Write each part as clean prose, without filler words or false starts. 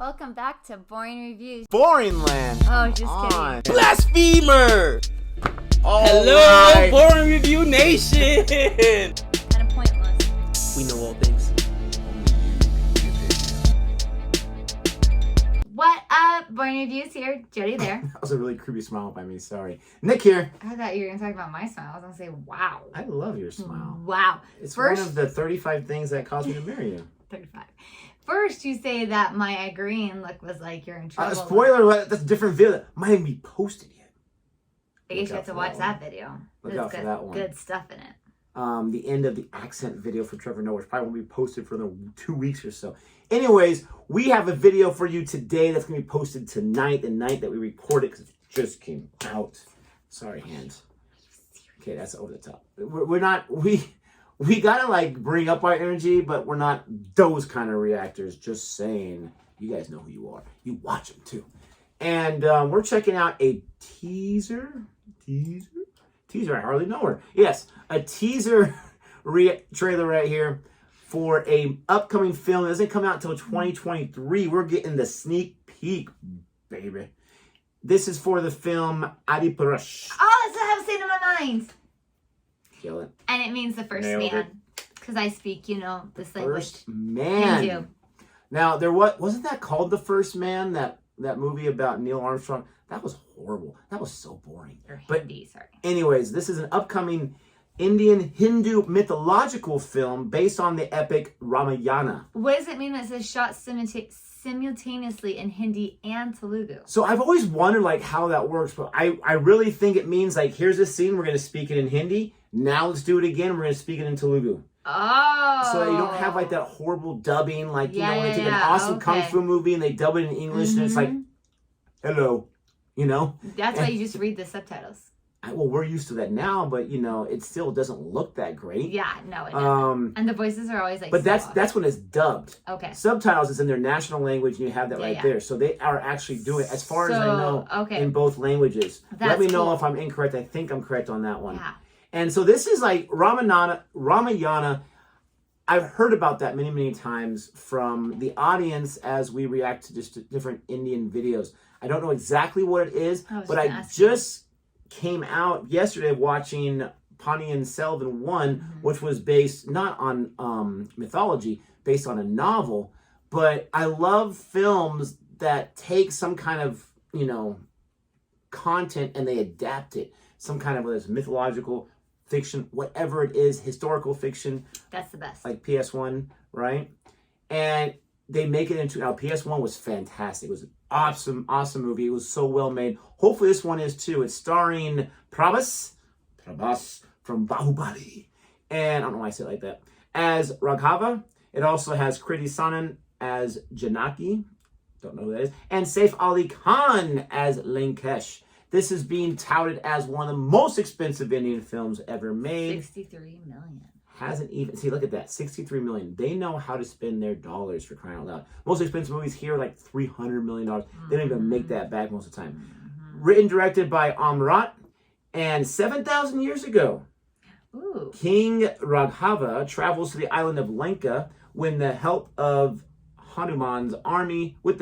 Welcome back to Boring Reviews. Boring Land. Oh, just kidding. Blasphemer! Hello, right. Boring Review Nation! Kind of pointless. We know all things. What up? Boring Reviews here. Jodi there. That was a really creepy smile by me. Sorry. Nick here. I thought you were going to talk about my smile. I was going to say, wow. I love your smile. Wow. It's First, one of the 35 things that caused me to marry you. 35. First, you say that my agreeing look was like you're in trouble. Spoiler alert, that's a different video. Might even be posted yet. I guess you have to watch that video. Look There's out for that one. Good stuff in it. The end of the accent video for Trevor Noah, which probably won't be posted for another 2 weeks or so. Anyways, we have a video for you today that's going to be posted tonight, the night that we recorded, because it just came out. Sorry, hands. Okay, that's over the top. We gotta like bring up our energy, but we're not those kind of reactors. Just saying, you guys know who you are. You watch them too. And we're checking out a teaser. I hardly know her. Yes, a teaser trailer right here for a upcoming film. It doesn't come out until 2023. We're getting the sneak peek, baby. This is for the film Adipurush. Oh, that's what I have seen in my mind. Kill it. And it means the first Nailed man. Because I speak, this language. First Man. Hindu. Now, wasn't that called The First Man, that movie about Neil Armstrong? That was horrible. That was so boring. Or But Hindi, sorry. anyways, this is an upcoming Indian Hindu mythological film based on the epic Ramayana. What does it mean that it says shot simultaneously in Hindi and Telugu? So I've always wondered like how that works, but I really think it means like, here's a scene, we're going to speak it in Hindi. Now let's do it again, we're going to speak it in Telugu. Oh. So that you don't have like that horrible dubbing, like, they take an yeah, awesome okay. kung fu movie and they dub it in English and it's like, hello, That's why you just read the subtitles. Well, we're used to that now, but it still doesn't look that great. Yeah, no, it doesn't. And the voices are always like. But that's when it's dubbed. Okay. Subtitles is in their national language, and you have that there. So they are actually doing it, as far as I know, in both languages. Let me know if I'm incorrect. I think I'm correct on that one. Yeah. And so this is like Ramayana. I've heard about that many, many times from the audience as we react to just different Indian videos. I don't know exactly what it is, but I just came out yesterday watching Ponniyin Selvan 1, which was based not on mythology, based on a novel. But I love films that take some kind of, content and they adapt it. Some kind of, whether it's mythological, fiction, whatever it is, historical fiction. That's the best. Like PS1, right? And they make it into, now PS1 was fantastic. It was an awesome movie. It was so well made. Hopefully this one is too. It's starring Prabhas from Bahubali. And I don't know why I say it like that. As Raghava. It also has Kriti Sanon as Janaki. Don't know who that is. And Saif Ali Khan as Lankesh. This is being touted as one of the most expensive Indian films ever made. 63 million. Hasn't even, see, look at that, 63 million. They know how to spend their dollars, for crying out loud. Most expensive movies here are like $300 million. They don't even make that back most of the time. Written, directed by Om Raut. And 7,000 years ago, King Raghava travels to the island of Lanka with the help of Hanuman's army, with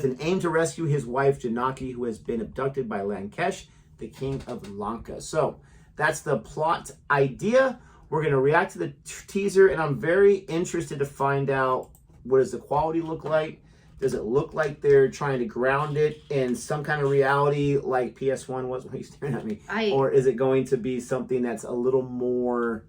an aim to rescue his wife Janaki, who has been abducted by Lankesh, the king of Lanka. So that's the plot idea. We're going to react to the teaser, and I'm very interested to find out, what does the quality look like? Does it look like they're trying to ground it in some kind of reality like PS1 was? Why are you staring at me? Or is it going to be something that's a little more,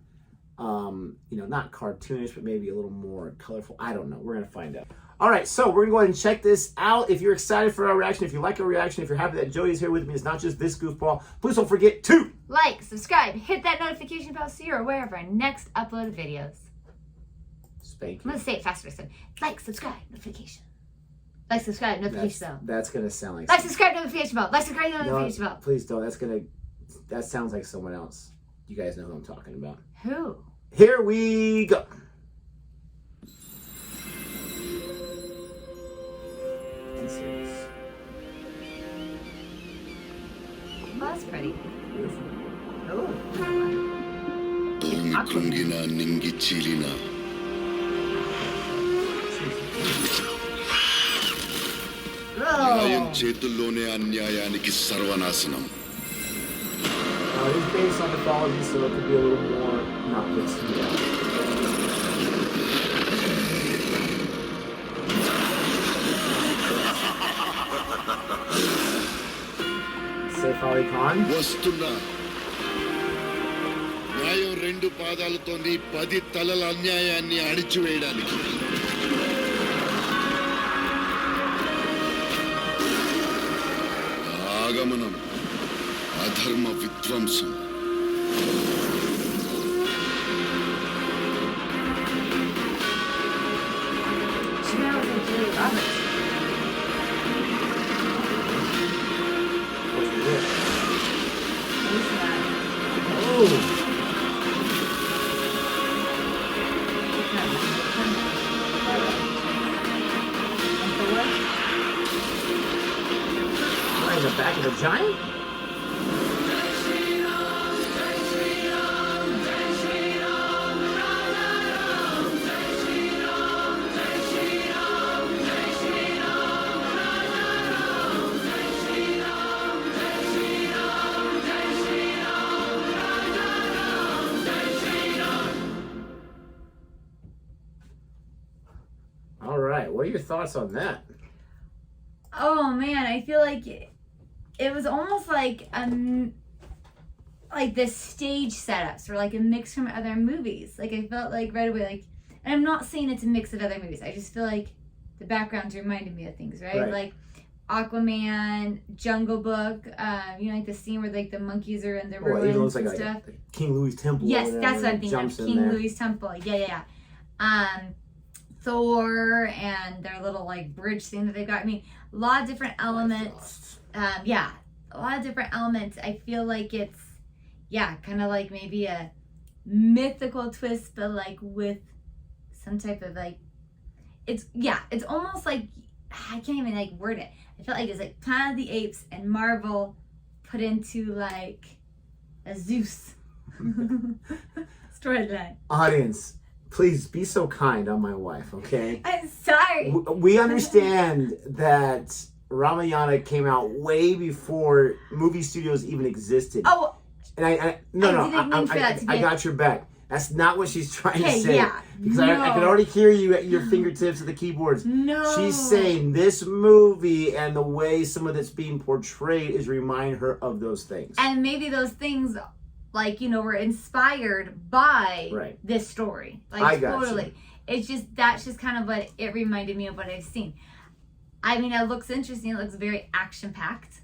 not cartoonish, but maybe a little more colorful? I don't know. We're going to find out. All right, so we're going to go ahead and check this out. If you're excited for our reaction, if you like our reaction, if you're happy that Jodi's here with me, it's not just this goofball, please don't forget to like, subscribe, hit that notification bell so you're aware of our next uploaded videos. Spank. I'm going to say it faster. So, like, subscribe, notification. Like, subscribe, notification bell. That's going to sound like... Like, subscribe, notification bell. Like, subscribe, notification bell. Please don't. That sounds like someone else. You guys know who I'm talking about. Who? Here we go. Well, that's pretty. Beautiful. Oh. చేతుల్లోనే అన్యాయానికి సర్వనాశనం. It is based on mythology, so it could be a little more not mixed together. Saif Ali Khan. వస్తున్నా. న్యాయం 2 పాదాలతో నీ 10 తలల అన్యాయాన్ని అణిచివేయడానికి. ఆగమనం అధర్మ విధ్వంసం. The back of a giant? All right, what are your thoughts on that? Oh man, I feel like it was almost like the stage setups or like a mix from other movies. Like I felt like right away, like, and I'm not saying it's a mix of other movies. I just feel like the backgrounds reminded me of things, right? Like Aquaman, Jungle Book. You know, like the scene where like the monkeys are in the ruins and stuff. Like King Louis Temple. Yes, that's what I'm thinking of. King Louis Temple. Yeah. Thor and their little like bridge thing that they've got. I mean, a lot of different elements. A lot of different elements. I feel like it's kind of like maybe a mythical twist, but like with some type of like it's almost like I can't even like word it. I felt like it's like Planet of the Apes and Marvel put into like a Zeus storyline. Audience, please be so kind on my wife, okay? I'm sorry. We understand that Ramayana came out way before movie studios even existed. Oh, and I got your back. That's not what she's trying to say. Yeah, because I can already hear you at your fingertips of the keyboards. No. She's saying this movie and the way some of it's being portrayed is remind her of those things. And maybe those things, like, you know, were inspired by this story. Like, I got totally. You. That's just kind of what it reminded me of what I've seen. I mean, it looks interesting. It looks very action-packed.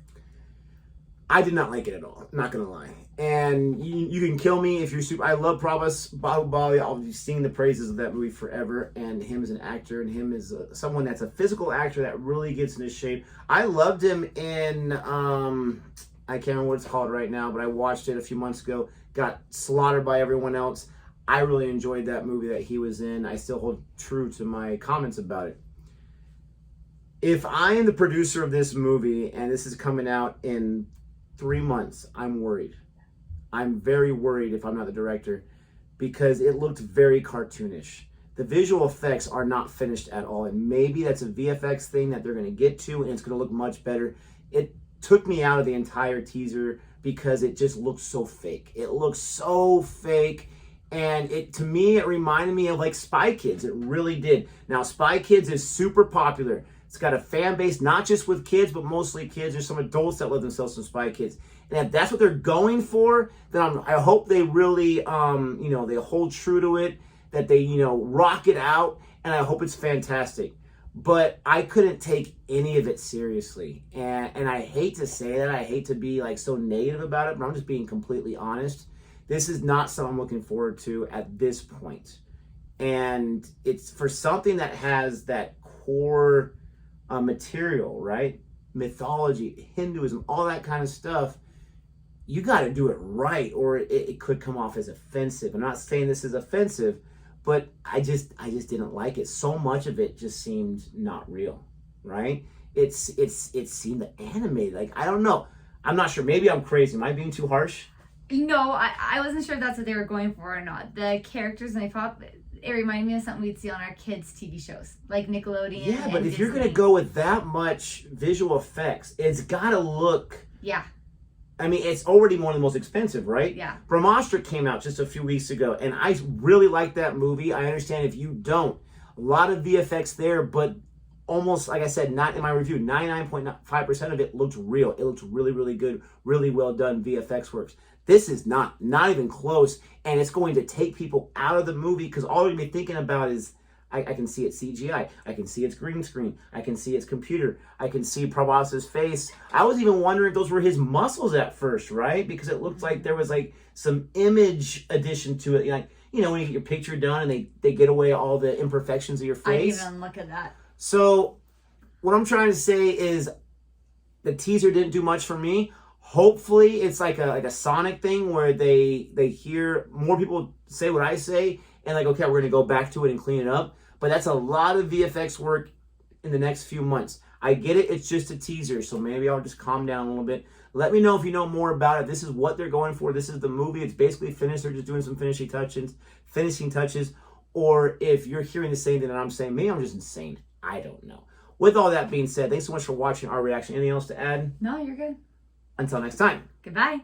I did not like it at all. Not gonna lie. And you can kill me if you're super. I love Prabhas, Bahubali. I'll be singing the praises of that movie forever. And him as an actor, and him as someone that's a physical actor that really gets into shape. I loved him in I can't remember what it's called right now, but I watched it a few months ago. Got slaughtered by everyone else. I really enjoyed that movie that he was in. I still hold true to my comments about it. If I am the producer of this movie and this is coming out in 3 months, I'm worried. I'm very worried if I'm not the director because it looked very cartoonish. The visual effects are not finished at all, and maybe that's a VFX thing that they're going to get to, and it's going to look much better. It took me out of the entire teaser because it just looked so fake. It looks so fake, and to me, it reminded me of like Spy Kids. It really did. Now, Spy Kids is super popular. It's got a fan base, not just with kids, but mostly kids. There's some adults that love themselves some Spy Kids. And if that's what they're going for, then I hope they really, they hold true to it, that they, rock it out, and I hope it's fantastic. But I couldn't take any of it seriously. And I hate to say that. I hate to be like so negative about it, but I'm just being completely honest. This is not something I'm looking forward to at this point. And it's for something that has that core material, right? Mythology, Hinduism, all that kind of stuff. You got to do it right, or it could come off as offensive. I'm not saying this is offensive, but I just didn't like it. So much of it just seemed not real, right? It seemed animated. Like, I don't know. I'm not sure. Maybe I'm crazy. Am I being too harsh? No, I wasn't sure if that's what they were going for or not. The characters, and I thought it reminded me of something we'd see on our kids' TV shows, like Nickelodeon. Yeah, but and if you're Disney. gonna go with that much visual effects, it's gotta look. Yeah. I mean, it's already one of the most expensive, right? Yeah. Brahmastra came out just a few weeks ago, and I really like that movie. I understand if you don't. A lot of VFX there, but almost, like I said, not in my review, 99.5% of it looks real. It looks really, really good, really well done VFX works. This is not even close, and it's going to take people out of the movie because all you're going to be thinking about is, I can see it's CGI. I can see it's green screen. I can see it's computer. I can see Prabhas's face. I was even wondering if those were his muscles at first, right? Because it looked like there was like some image addition to it. Like, you know, when you get your picture done and they get away all the imperfections of your face. I didn't even look at that. So what I'm trying to say is the teaser didn't do much for me. Hopefully it's like a Sonic thing where they hear more people say what I say and like, okay, we're going to go back to it and clean it up. But that's a lot of VFX work in the next few months. I get it. It's just a teaser. So maybe I'll just calm down a little bit. Let me know if you know more about it. This is what they're going for. This is the movie. It's basically finished. They're just doing some finishing touches. Or if you're hearing the same thing that I'm saying, maybe I'm just insane. I don't know. With all that being said, thanks so much for watching our reaction. Anything else to add? No, you're good. Until next time. Goodbye.